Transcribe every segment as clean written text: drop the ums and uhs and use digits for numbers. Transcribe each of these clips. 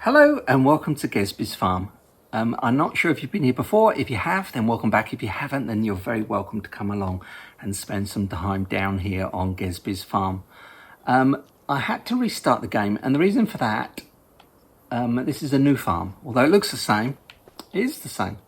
Hello and welcome to Gezzbys Farm. I'm not sure if you've been here before. If you have, then welcome back. If you haven't, then you're very welcome to come along and spend some time down here on Gezzbys Farm. I had to restart the game, and the reason for that, this is a new farm. Although it looks the same, it is the same.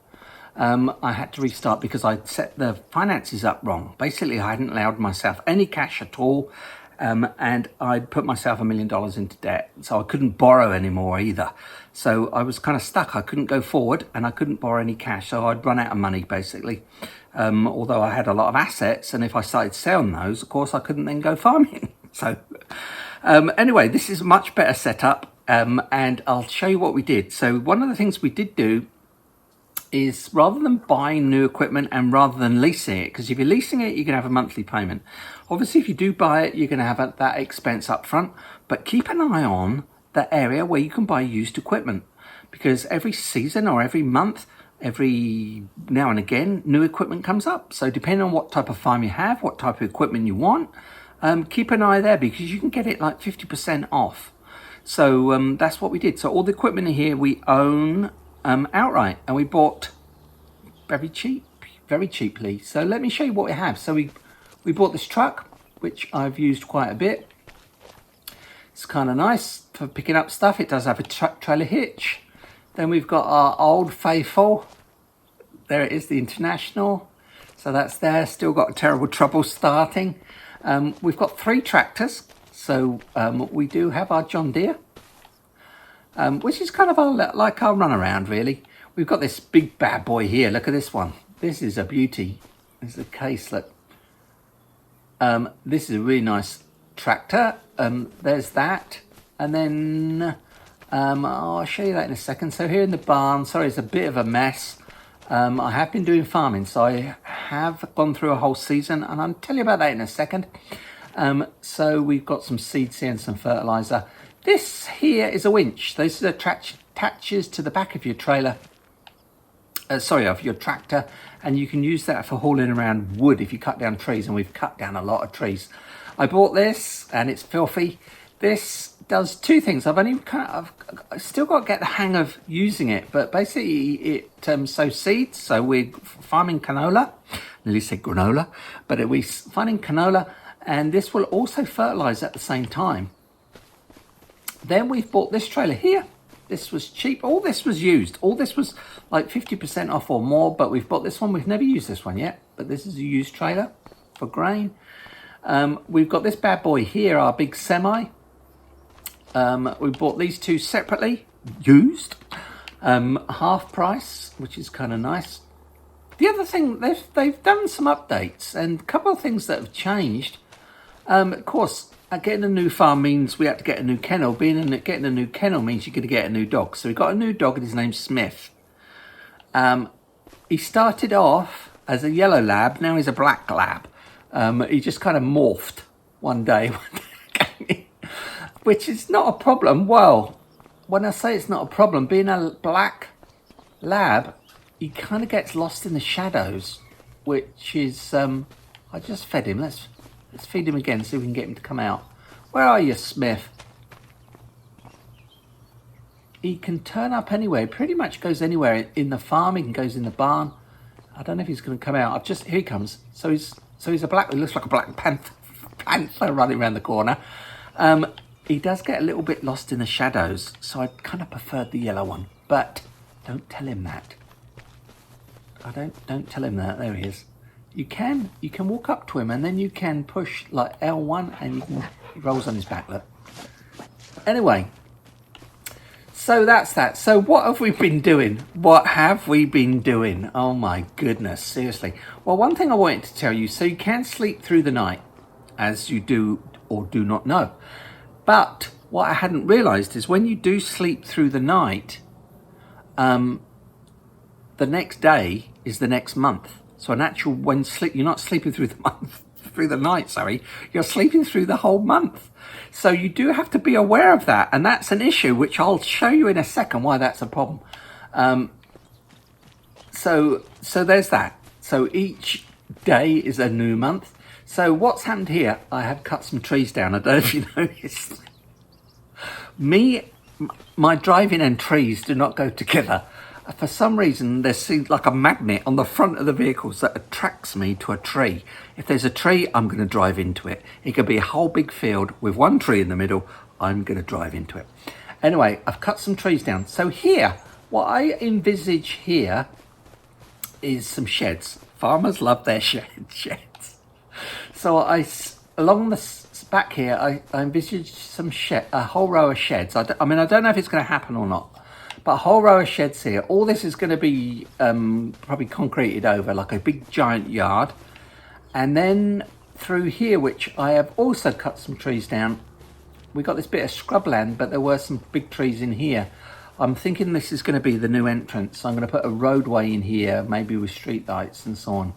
I had to restart because I'd set the finances up wrong. Basically, I hadn't allowed myself any cash at all. And I'd put myself $1 million into debt, so I couldn't borrow anymore either. So I was kind of stuck. I couldn't go forward and I couldn't borrow any cash, so I'd run out of money basically. Although I had a lot of assets, and if I started selling those, of course I couldn't then go farming. So anyway, this is a much better setup, and I'll show you what we did. So one of the things we did do is, rather than buying new equipment and rather than leasing it, because if you're leasing it, you can have a monthly payment. Obviously, if you do buy it, you're going to have that expense up front, but keep an eye on the area where you can buy used equipment, because every season or every month, every now and again, new equipment comes up. So depending on what type of farm you have, what type of equipment you want, keep an eye there, because you can get it like 50% off. So that's what we did. So all the equipment in here we own outright, and we bought very cheaply. So let me show you what we have. So we bought this truck, which I've used quite a bit. It's kind of nice for picking up stuff. It does have a truck trailer hitch. Then we've got our Old Faithful. There it is, the International. So that's there. Still got terrible trouble starting. We've got 3 tractors. So we do have our John Deere, which is kind of like our runaround, really. We've got this big bad boy here. Look at this one. This is a beauty. This is a case. Look. This is a really nice tractor. There's that. And then I'll show you that in a second. So here in the barn, sorry, it's a bit of a mess. I have been doing farming, so I have gone through a whole season, and I'll tell you about that in a second. So we've got some seeds here and some fertilizer. This here is a winch. This is attaches to the back of your trailer, of your tractor, and you can use that for hauling around wood if you cut down trees, and we've cut down a lot of trees. I bought this, and it's filthy. This does 2 things. I've still got to get the hang of using it, but basically it sows seeds. So we're farming canola. I nearly said granola, but we're farming canola, and this will also fertilize at the same time. Then we've bought this trailer here. This was cheap. All this was used. All this was like 50% off or more, but we've bought this one. We've never used this one yet, but this is a used trailer for grain. We've got this bad boy here, our big semi. We bought these 2 separately, used, half price, which is kind of nice. The other thing, they've done some updates, and a couple of things that have changed. Of course, getting a new farm means we had to get a new kennel. Getting a new kennel means you're going to get a new dog. So we got a new dog, and his name's Smith. He started off as a yellow lab. Now he's a black lab. He just kind of morphed one day, which is not a problem. Well, when I say it's not a problem, being a black lab, he kind of gets lost in the shadows, which is, I just fed him. Let's feed him again, see if we can get him to come out. Where are you, Smith? He can turn up anywhere. He pretty much goes anywhere in the farm. He goes in the barn. I don't know if he's going to come out. Here he comes. So he's a black. He looks like a black panther running around the corner. He does get a little bit lost in the shadows, so I kind of preferred the yellow one. But don't tell him that. Don't tell him that. There he is. You can walk up to him, and then you can push like L1, and he rolls on his back. Look. Anyway, so that's that. So what have we been doing? What have we been doing? Oh my goodness, seriously. Well, one thing I wanted to tell you, so you can sleep through the night, as you do or do not know. But what I hadn't realized is when you do sleep through the night, the next day is the next month. So you're not sleeping through the night, sorry, you're sleeping through the whole month. So you do have to be aware of that, and that's an issue, which I'll show you in a second why that's a problem. So there's that. So each day is a new month. So what's happened here? I have cut some trees down. I don't know if you noticed. Me my driving and trees do not go together. For some reason, there seems like a magnet on the front of the vehicles that attracts me to a tree. If there's a tree, I'm going to drive into it. It could be a whole big field with one tree in the middle. I'm going to drive into it. Anyway, I've cut some trees down. So here, what I envisage here is some sheds. Farmers love their sheds. So along the back here, I envisage some a whole row of sheds. I don't know if it's going to happen or not. But a whole row of sheds here. All this is going to be probably concreted over like a big giant yard. And then through here, which I have also cut some trees down, we got this bit of scrubland, but there were some big trees in here. I'm thinking this is going to be the new entrance. I'm going to put a roadway in here, maybe with street lights and so on,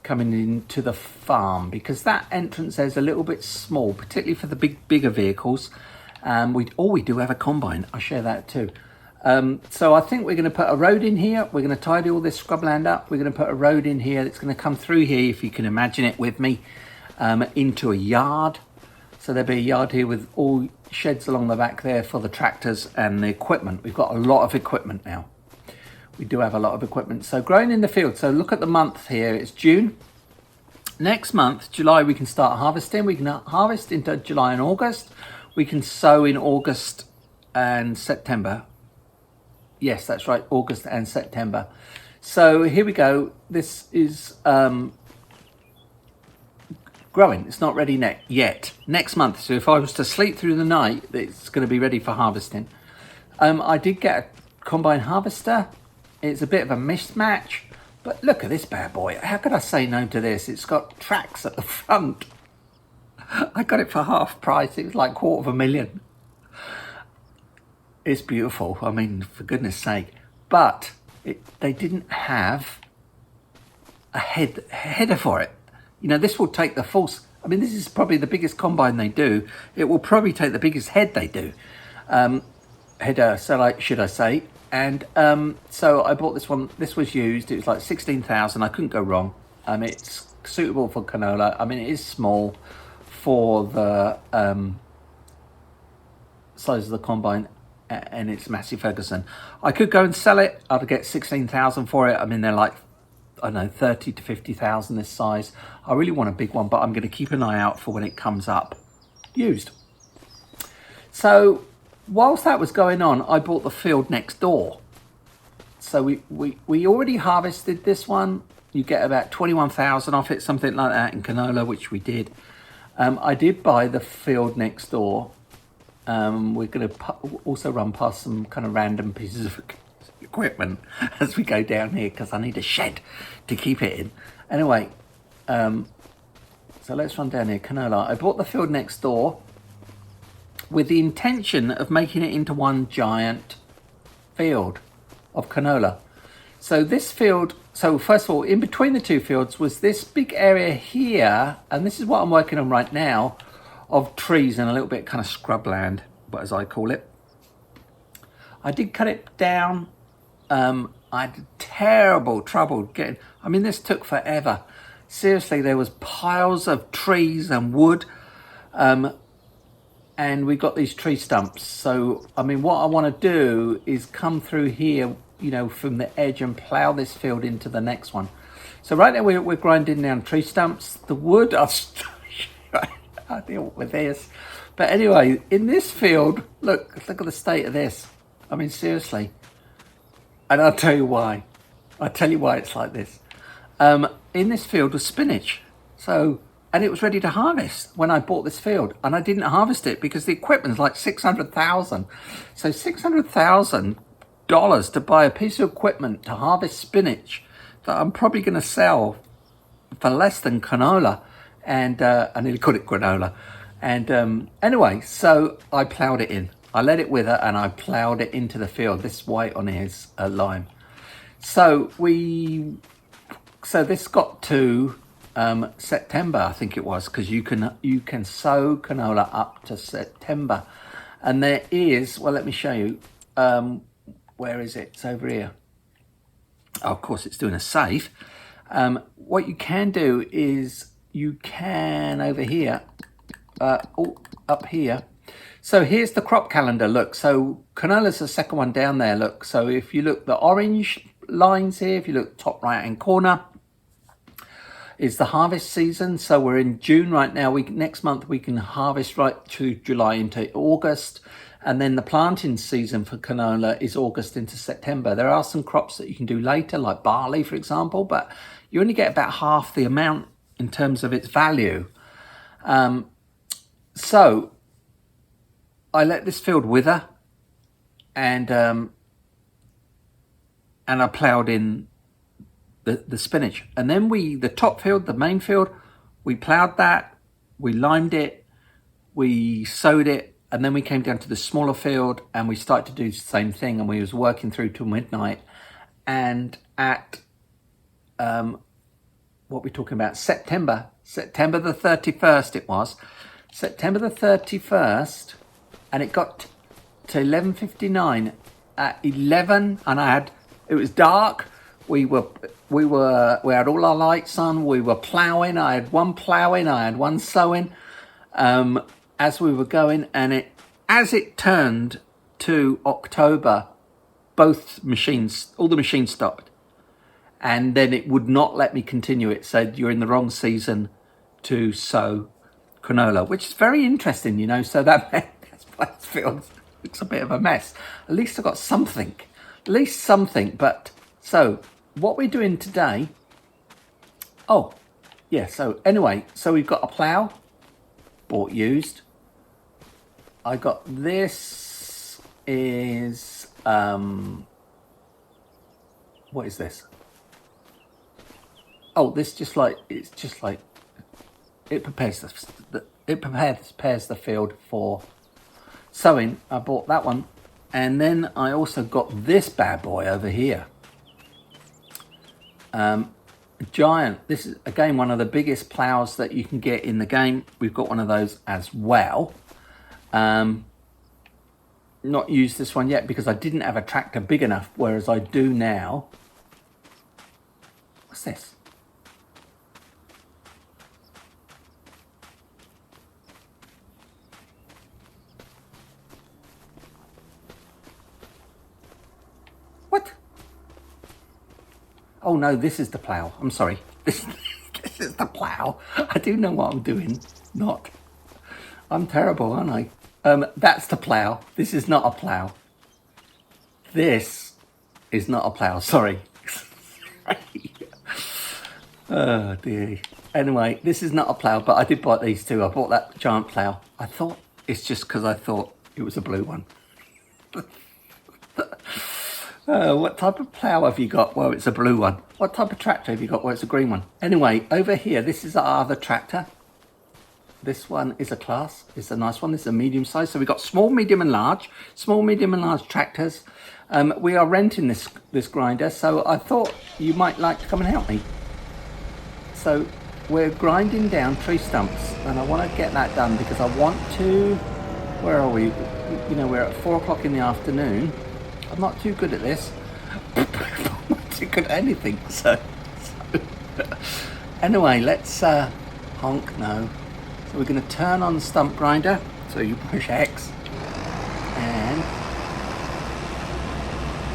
coming into the farm, because that entrance there is a little bit small, particularly for the bigger vehicles. We do have a combine. I'll share that too. So I think we're going to put a road in here. We're going to tidy all this scrubland up. We're going to put a road in here that's going to come through here, if you can imagine it with me, into a yard. So there'll be a yard here with all sheds along the back there for the tractors and the equipment. We've got a lot of equipment now. We do have a lot of equipment. So growing in the field. So look at the month here. It's June. Next month, July, we can start harvesting. We can harvest into July and August. We can sow in August and September. Yes, that's right, August and September. So here we go. This is growing. It's not ready yet. Next month. So if I was to sleep through the night, it's going to be ready for harvesting. I did get a combine harvester. It's a bit of a mismatch, but look at this bad boy. How could I say no to this? It's got tracks at the front. I got it for half price. It was like $250,000. It's beautiful. I mean, for goodness sake. But they didn't have a header for it. You know, this will take the force. I mean, this is probably the biggest combine they do. It will probably take the biggest head they do. Header, so like, should I say. And so I bought this one. This was used. It was like 16,000. I couldn't go wrong. It's suitable for canola. I mean, it is small for the size of the combine, and it's Massey Ferguson. I could go and sell it. I'd get 16,000 for it. I mean, they're like, I don't know, 30 to 50,000 this size. I really want a big one, but I'm going to keep an eye out for when it comes up used. So whilst that was going on, I bought the field next door. So we already harvested this one. You get about 21,000 off it, something like that, in canola, which we did. I did buy the field next door. We're going to also run past some kind of random pieces of equipment as we go down here, because I need a shed to keep it in. Anyway, so let's run down here. Canola. I bought the field next door with the intention of making it into one giant field of canola. So this field, so first of all, in between the two fields was this big area here, and this is what I'm working on right now, of trees and a little bit kind of scrubland, but as I call it. I did cut it down. I had terrible trouble getting, I mean, this took forever. Seriously, there was piles of trees and wood, and we got these tree stumps. So, I mean, what I want to do is come through here, you know, from the edge and plow this field into the next one. So right now we're grinding down tree stumps. The wood, I deal with this. But anyway, in this field, look at the state of this. I mean, seriously. And I'll tell you why. I'll tell you why it's like this. In this field was spinach. So, and it was ready to harvest when I bought this field. And I didn't harvest it because the equipment's like $600,000. So $600,000 to buy a piece of equipment to harvest spinach that I'm probably going to sell for less than canola. And I nearly called it granola. And anyway, so I ploughed it in. I let it wither and I ploughed it into the field. This white on here is lime. So this got to September, I think it was, because you can sow canola up to September. And there is, well, let me show you. Where is it? It's over here. Oh, of course, it's doing a save. What you can do is you can over here, up here. So here's the crop calendar. Look, so canola's the second one down there. Look, so if you look, the orange lines here, if you look top right hand corner, is the harvest season. So we're in June right now. Next month we can harvest right to July into August. And then the planting season for canola is August into September. There are some crops that you can do later, like barley, for example, but you only get about half the amount in terms of its value. So I let this field wither, and I ploughed in the spinach. And then the top field, the main field, we ploughed that, we limed it, we sowed it, and then we came down to the smaller field and we started to do the same thing, and we was working through till midnight. And at what we're talking about, September the 31st it was. September the 31st, and it got to 11:59 at 11, and it was dark. We had all our lights on. We were ploughing. I had one ploughing. I had one sowing. As we were going, and as it turned to October, all the machines stopped, and then it would not let me continue. It said you're in the wrong season to sow canola, which is very interesting, you know. So that's why it feels looks a bit of a mess. At least I got something. But so what we're doing today. Oh, yeah. So anyway, so we've got a plough, bought used. I got this is what is this? Oh, this it prepares the field for sowing. I bought that one, and then I also got this bad boy over here. Giant. This is again one of the biggest plows that you can get in the game. We've got one of those as well. Not used this one yet because I didn't have a tractor big enough, whereas I do now. What's this? What? Oh no, this is the plow. I'm sorry. This is the plow. I do know what I'm doing. I'm terrible, aren't I? That's the plow. This is not a plow. This is not a plow. Sorry. Oh dear. Anyway, this is not a plow, but I did buy these two. I bought that giant plow. I thought it's just because I thought it was a blue one. What type of plow have you got? Well, it's a blue one. What type of tractor have you got? Well, it's a green one. Anyway, over here, this is our other tractor. This one is a class. It's a nice one. This is a medium size. So we've got small, medium and large. Small, medium and large tractors. We are renting this grinder, so I thought you might like to come and help me. So we're grinding down tree stumps, and I want to get that done because I want to... Where are we? You know, we're at 4 o'clock in the afternoon. I'm not too good at this. I'm not too good at anything. So anyway, let's honk. No. So we're going to turn on the stump grinder. So you push X, and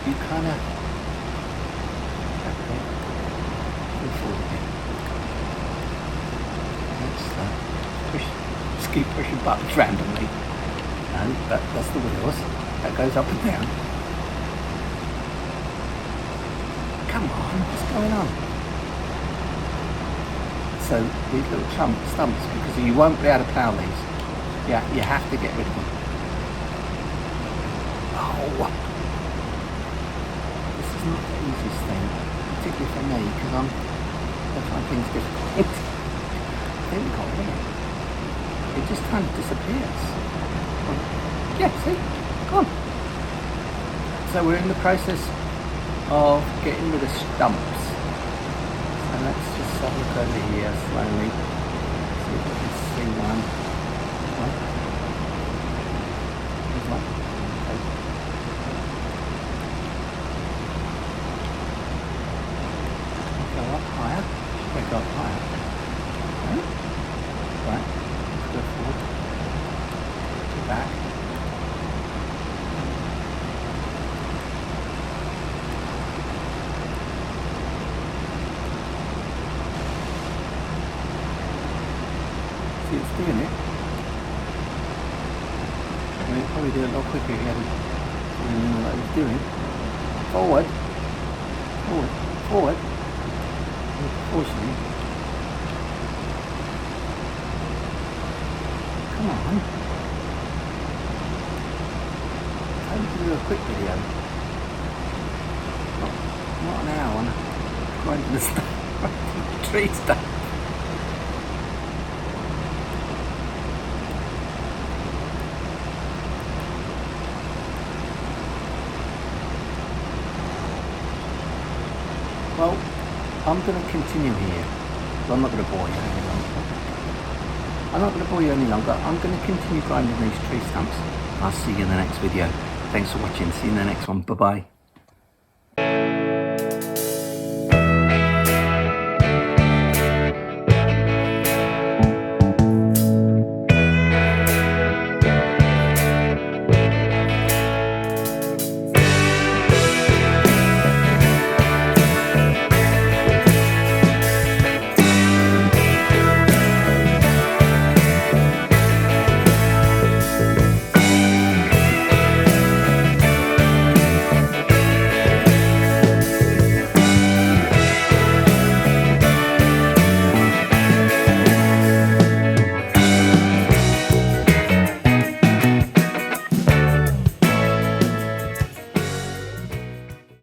you kind of just keep pushing buttons randomly. No, that's the wheels. That goes up and down. Come on, what's going on? So these little stumps, because you won't be able to plough these. Yeah, you have to get rid of them. Oh, this is not the easiest thing, particularly for me, because I find things difficult. I think we got rid of it. It just kind of disappears. Yeah, see? Go on. So we're in the process of getting rid of stumps. So let's just have a look over here slowly. See if we can see one. There's one. Okay. Go up higher. We go up higher. Okay. Right. Let's go forward. To back. doing it. I mean, probably do it a lot quicker if he hadn't known what he was doing. Forward. Forward. Forward. Unfortunately. Come on. How do you do a quick video? Not an hour on grinding the stuff, tree stuff. Well, I'm going to continue here. Well, I'm not going to bore you any longer. I'm not going to bore you any longer. I'm going to continue grinding these tree stumps. I'll see you in the next video. Thanks for watching. See you in the next one. Bye-bye.